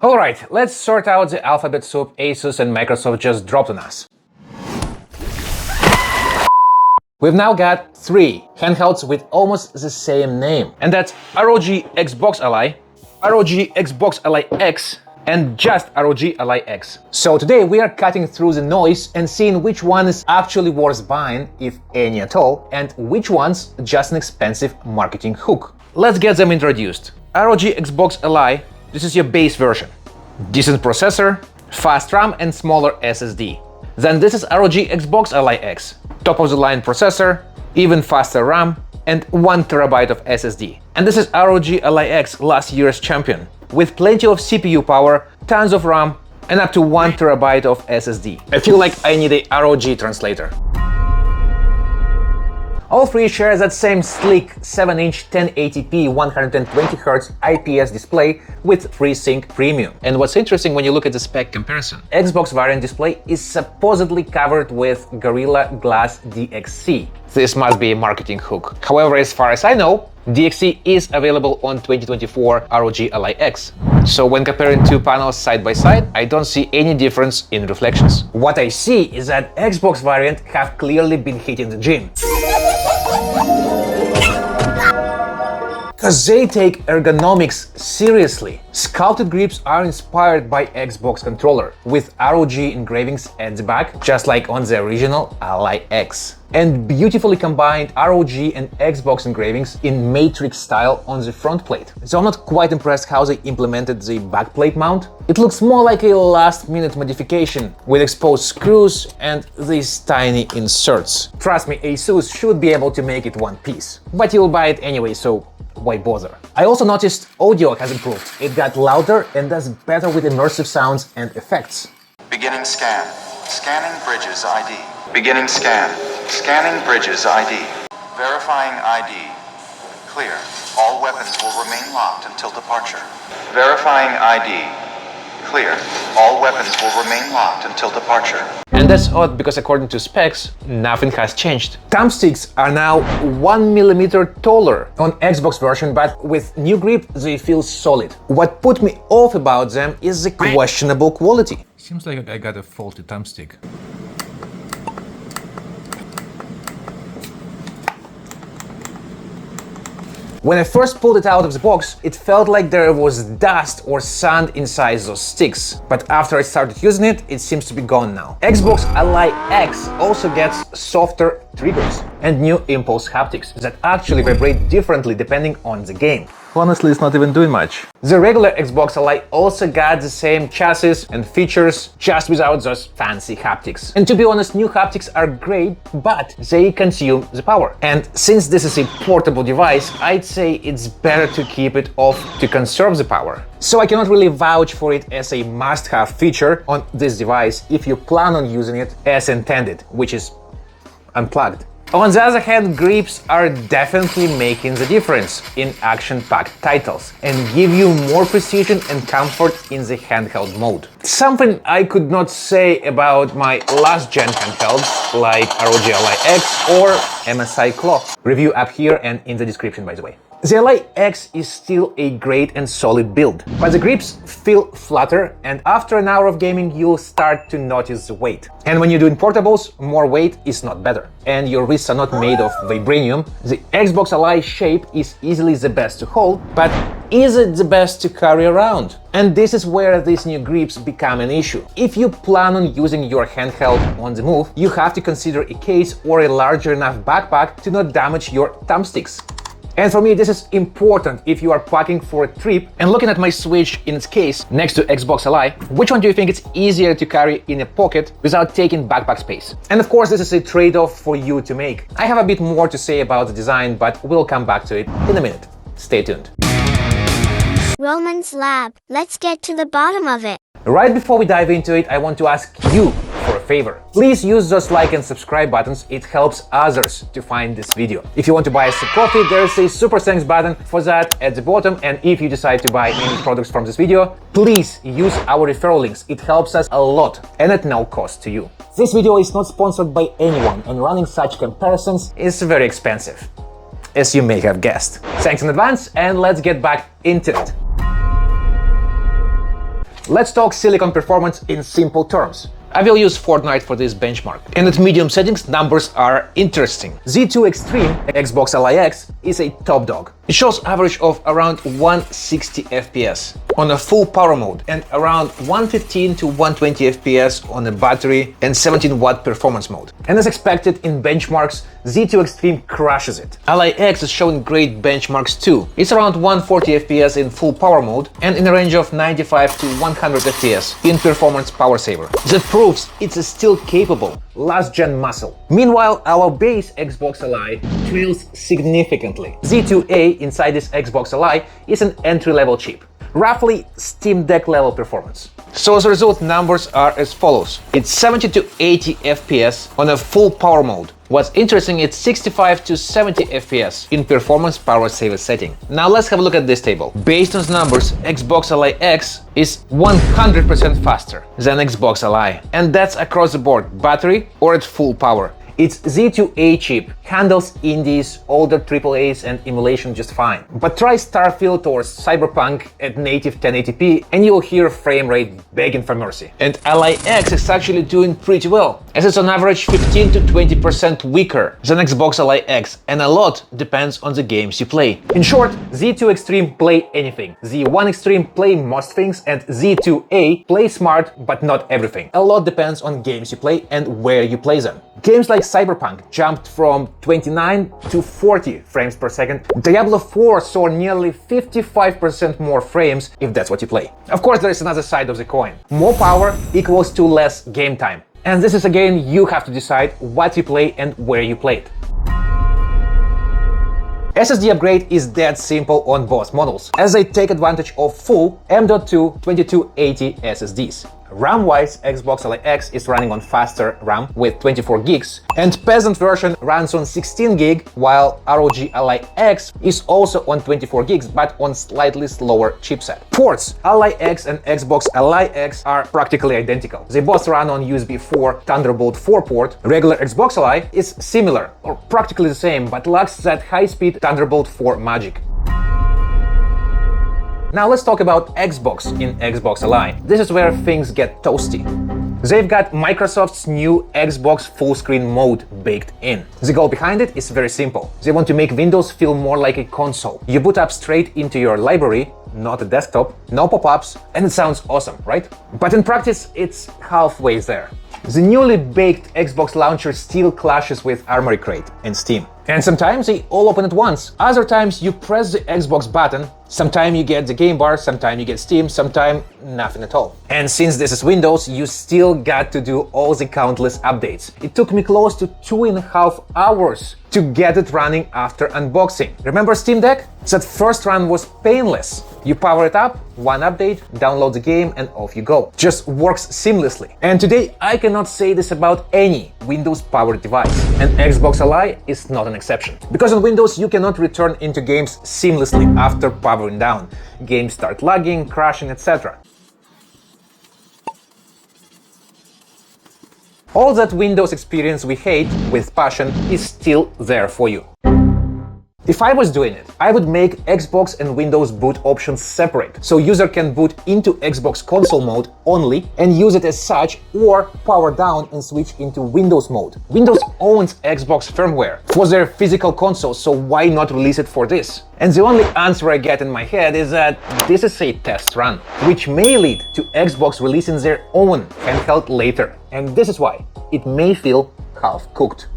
Alright, let's sort out the alphabet soup Asus and Microsoft just dropped on us. We've now got 3 handhelds with almost the same name, and that's ROG Xbox Ally, ROG Xbox Ally X, and just ROG Ally X. So today we are cutting through the noise and seeing which one is actually worth buying, if any at all, and which one's just an expensive marketing hook. Let's get them introduced. ROG Xbox Ally, this is your base version. Decent processor, fast RAM and smaller SSD. Then this is ROG Xbox Ally X. Top of the line processor, even faster RAM, and 1 TB of SSD. And this is ROG Ally X, last year's champion, with plenty of CPU power, tons of RAM, and up to 1 TB of SSD. I feel like I need a ROG translator. All 3 share that same sleek 7-inch 1080p 120Hz IPS display with FreeSync Premium. And what's interesting when you look at the spec comparison, Xbox variant display is supposedly covered with Gorilla Glass DXC. This must be a marketing hook. However, as far as I know, DXC is available on 2024 ROG Ally X. So when comparing 2 panels side by side, I don't see any difference in reflections. What I see is that Xbox variant have clearly been hitting the gym. Because they take ergonomics seriously. Sculpted grips are inspired by Xbox controller, with ROG engravings at the back, just like on the original Ally X. And beautifully combined ROG and Xbox engravings in matrix style on the front plate. So I'm not quite impressed how they implemented the backplate mount. It looks more like a last-minute modification with exposed screws and these tiny inserts. Trust me, Asus should be able to make it one piece. But you'll buy it anyway, so why bother? I also noticed audio has improved. It got louder and does better with immersive sounds and effects. Beginning scan. Scanning bridges ID. Beginning scan. Scanning bridges ID. Verifying ID. Clear. All weapons will remain locked until departure. Verifying ID. Clear. All weapons will remain locked until departure. And that's odd because according to specs, nothing has changed. Thumbsticks are now 1 mm taller on Xbox version, but with new grip they feel solid. What put me off about them is the questionable quality. Seems like I got a faulty thumbstick. When I first pulled it out of the box, it felt like there was dust or sand inside those sticks. But after I started using it, it seems to be gone now. Xbox Ally X also gets softer triggers and new impulse haptics that actually vibrate differently depending on the game. Honestly, it's not even doing much. The regular Xbox Ally also got the same chassis and features, just without those fancy haptics. And to be honest, new haptics are great, but they consume the power. And since this is a portable device, I'd say it's better to keep it off to conserve the power. So I cannot really vouch for it as a must-have feature on this device if you plan on using it as intended, which is unplugged. On the other hand, grips are definitely making the difference in action-packed titles and give you more precision and comfort in the handheld mode. Something I could not say about my last-gen handhelds like ROG Ally X or MSI Claw. Review up here and in the description, by the way. The Ally X is still a great and solid build, but the grips feel flatter, and after an hour of gaming you'll start to notice the weight. And when you're doing portables, more weight is not better. And your wrists are not made of vibranium. The Xbox Ally shape is easily the best to hold, but is it the best to carry around? And this is where these new grips become an issue. If you plan on using your handheld on the move, you have to consider a case or a larger enough backpack to not damage your thumbsticks. And for me, this is important if you are packing for a trip. And looking at my Switch in its case next to Xbox Ally, which one do you think it's easier to carry in a pocket without taking backpack space? And of course, this is a trade-off for you to make. I have a bit more to say about the design, but we'll come back to it in a minute. Stay tuned. Roman's Lab. Let's get to the bottom of it. Right before we dive into it, I want to ask you for a favor. Please use those like and subscribe buttons. It helps others to find this video. If you want to buy us a coffee, there's a super thanks button for that at the bottom. And if you decide to buy any products from this video, please use our referral links. It helps us a lot and at no cost to you. This video is not sponsored by anyone, and running such comparisons is very expensive, as you may have guessed. Thanks in advance, and let's get back into it. Let's talk silicon performance in simple terms. I will use Fortnite for this benchmark. And at medium settings, numbers are interesting. Z2 Extreme Xbox Ally X is a top dog. It shows average of around 160 FPS on a full power mode and around 115 to 120 FPS on a battery and 17-watt performance mode. And as expected in benchmarks, Z2 Extreme crushes it. Ally X is showing great benchmarks too. It's around 140 FPS in full power mode and in a range of 95 to 100 FPS in performance power saver. That proves it's still capable, last-gen muscle. Meanwhile, our base Xbox Ally trails significantly. Z2A inside this Xbox Ally is an entry-level chip, roughly Steam Deck level performance. So as a result, numbers are as follows. It's 70 to 80 FPS on a full power mode. What's interesting, it's 65 to 70 FPS in performance power saver setting. Now let's have a look at this table. Based on the numbers, Xbox Ally X is 100% faster than Xbox Ally, and that's across the board, battery or at full power. Its Z2A chip handles indies, older AAAs and emulation just fine. But try Starfield or Cyberpunk at native 1080p and you'll hear frame rate begging for mercy. And Ally X is actually doing pretty well, as it's on average 15 to 20% weaker than Xbox Ally X, and a lot depends on the games you play. In short, Z2 Extreme play anything, Z1 Extreme play most things, and Z2A play smart but not everything. A lot depends on games you play and where you play them. Games like Cyberpunk jumped from 29 to 40 frames per second. Diablo 4 saw nearly 55% more frames if that's what you play. Of course, there is another side of the coin. More power equals to less game time. And this is again, you have to decide what you play and where you play it. SSD upgrade is that simple on both models, as they take advantage of full M.2 2280 SSDs. RAM-wise, Xbox Ally X is running on faster RAM with 24 gigs, and peasant version runs on 16 gig, while ROG Ally X is also on 24 gigs, but on slightly slower chipset. Ports, Ally X and Xbox Ally X are practically identical. They both run on USB 4 Thunderbolt 4 port. Regular Xbox Ally is similar, or practically the same, but lacks that high-speed Thunderbolt 4 magic. Now let's talk about Xbox in Xbox Ally. This is where things get toasty. They've got Microsoft's new Xbox full screen mode baked in. The goal behind it is very simple. They want to make Windows feel more like a console. You boot up straight into your library, not a desktop, no pop-ups, and it sounds awesome, right? But in practice, it's halfway there. The newly baked Xbox launcher still clashes with Armoury Crate and Steam. And sometimes they all open at once. Other times you press the Xbox button, sometimes you get the game bar, sometimes you get Steam, sometimes nothing at all. And since this is Windows, you still got to do all the countless updates. It took me close to 2.5 hours to get it running after unboxing. Remember Steam Deck? That first run was painless. You power it up, one update, download the game, and off you go. Just works seamlessly. And today I cannot say this about any Windows-powered device, and Xbox Ally is not an exception. Because on Windows you cannot return into games seamlessly after powering down. Games start lagging, crashing, etc. All that Windows experience we hate with passion is still there for you. If I was doing it, I would make Xbox and Windows boot options separate, so user can boot into Xbox console mode only and use it as such, or power down and switch into Windows mode. Windows owns Xbox firmware for their physical console, so why not release it for this? And the only answer I get in my head is that this is a test run, which may lead to Xbox releasing their own handheld later. And this is why it may feel half-cooked.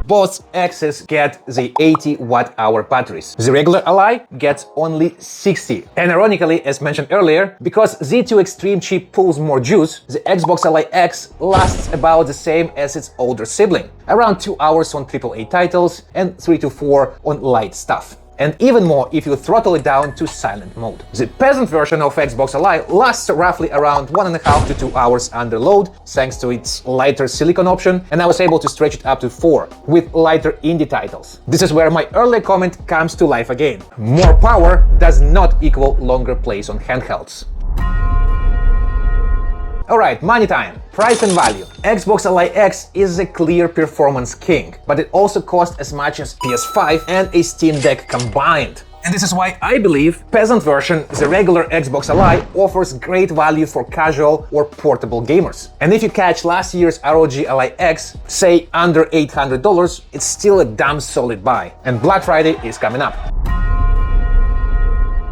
Both X's get the 80 watt-hour batteries. The regular Ally gets only 60. And ironically, as mentioned earlier, because Z2 Extreme chip pulls more juice, the Xbox Ally X lasts about the same as its older sibling. Around 2 hours on AAA titles and 3 to 4 on light stuff. And even more if you throttle it down to silent mode. The peasant version of Xbox Ally lasts roughly around 1.5 to 2 hours under load, thanks to its lighter silicon option, and I was able to stretch it up to 4 with lighter indie titles. This is where my earlier comment comes to life again. More power does not equal longer plays on handhelds. Alright, money time. Price and value. Xbox Ally X is a clear performance king, but it also costs as much as PS5 and a Steam Deck combined. And this is why I believe peasant version, the regular Xbox Ally, offers great value for casual or portable gamers. And if you catch last year's ROG Ally X, say under $800, it's still a damn solid buy. And Black Friday is coming up.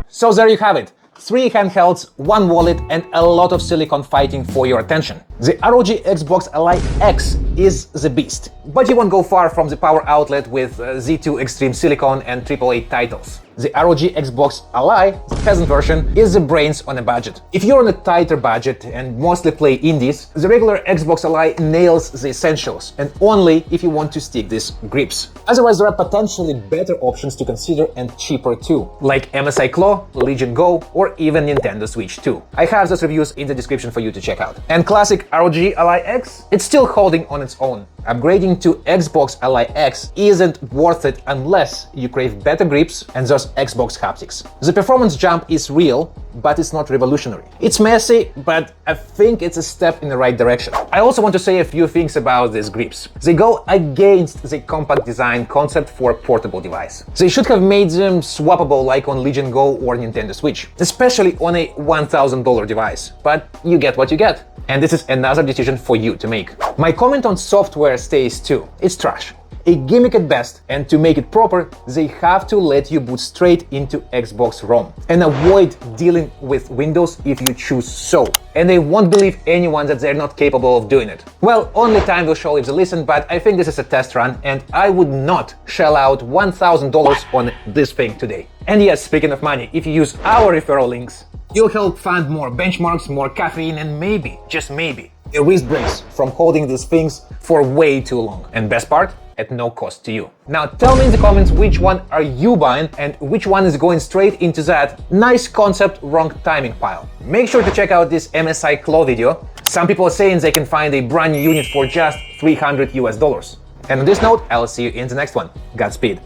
So there you have it. 3 handhelds, 1 wallet, and a lot of silicon fighting for your attention. The ROG Xbox Ally X is the beast, but you won't go far from the power outlet with Z2 Extreme silicon and AAA titles. The ROG Xbox Ally, the peasant version, is the brains on a budget. If you're on a tighter budget and mostly play indies, the regular Xbox Ally nails the essentials, and only if you want to stick these grips. Otherwise, there are potentially better options to consider and cheaper too, like MSI Claw, Legion Go, or even Nintendo Switch 2. I have those reviews in the description for you to check out. And classic ROG Ally X, it's still holding on its own. Upgrading to Xbox Ally X isn't worth it unless you crave better grips and those Xbox haptics. The performance jump is real, but it's not revolutionary. It's messy, but I think it's a step in the right direction. I also want to say a few things about these grips. They go against the compact design concept for a portable device. They should have made them swappable like on Legion Go or Nintendo Switch, especially on a $1,000 device. But you get what you get. And this is another decision for you to make. My comment on software stays too. It's trash. A gimmick at best, and to make it proper, they have to let you boot straight into Xbox ROM and avoid dealing with Windows if you choose so. And they won't believe anyone that they're not capable of doing it. Well, only time will show if they listen, but I think this is a test run, and I would not shell out $1,000 on this thing today. And yes, speaking of money, if you use our referral links, you'll help fund more benchmarks, more caffeine, and maybe, just maybe, a wrist brace from holding these things for way too long. And best part, at no cost to you. Now tell me in the comments which one are you buying and which one is going straight into that nice concept, wrong timing pile. Make sure to check out this MSI Claw video. Some people are saying they can find a brand new unit for just $300 US. And on this note, I'll see you in the next one. Godspeed.